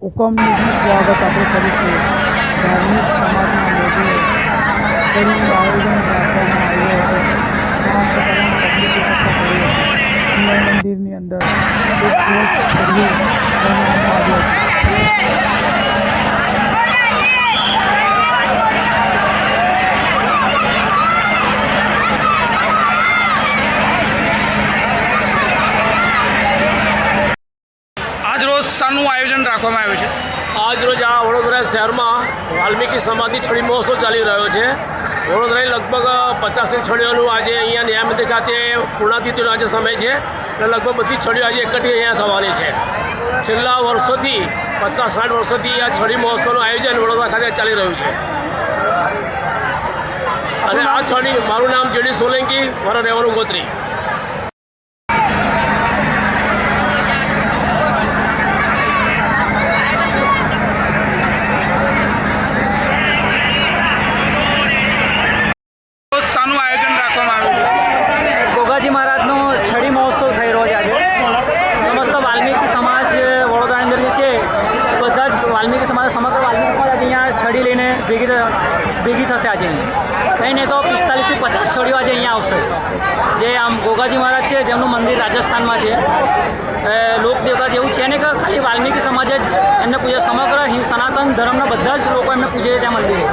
હુકમનું સ્વાગત આપણે કરીશું. ધાર્મિક સમાજના લોકોએ કરીનું આયોજન રાખવામાં આવ્યું હતું. તમામ પ્રકારના પબ્લિક એકઠા કરી હનુમાન મંદિરની અંદર એક દિવસ સર્વે બનાવવામાં આવ્યો હતો. આજ રોજ શાનું આયોજન રાખવામાં આવ્યું છે? આજ રોજ આ વડોદરા શહેરમાં વાલ્મીકી સમાધિ છડી મહોત્સવ ચાલી રહ્યો છે. વડોદરાની લગભગ 50 છડીઓનું આજે અહીંયા ન્યાયમંદિર ખાતે પૂર્ણાતિથિનો આજે સમય છે એટલે લગભગ બધી છડીઓ આજે એકઠી અહીંયા થવાની છે. છેલ્લા વર્ષોથી 50-60 વર્ષોથી આ છડી મહોત્સવનું આયોજન વડોદરા ખાતે ચાલી રહ્યું છે. અને આ છડી, મારું નામ જેડી સોલંકી, મારા રહેવાનું ગોત્રી. શાનું આયોજન રાખવામાં આવ્યું છે? ગોગાજી મહારાજનો છડી મહોત્સવ થઈ રહ્યો છે આજે. સમસ્ત વાલ્મીકી સમાજ વડોદરાની અંદર જે છે બધા જ વાલ્મીકી સમાજ, સમગ્ર વાલ્મીકી સમાજ આજે અહીંયા છડી લઈને ભેગી થશે. આજે નહીં તો 45 થી 50 છડીઓ આજે અહીંયા આવશે. જે આમ ગોગાજી મહારાજ છે જેમનું મંદિર રાજસ્થાનમાં છે. લોકદેવતા જેવું છે ને કે ખાલી વાલ્મીકી સમાજ જ એમને પૂજે. સમગ્ર સનાતન ધર્મના બધા જ લોકો એમને પૂજે છે ત્યાં મંદિરે.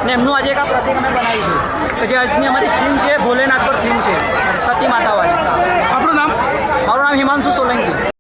ને એમનું આજે એક આ પ્રતિક અમે બનાવ્યું છે. પછી આજની અમારી થીમ છે ભોલેનાથ પર થીમ છે, સતી માતાવાળી. આપણું નામ? મારું નામ હિમાંશુ સોલંકી.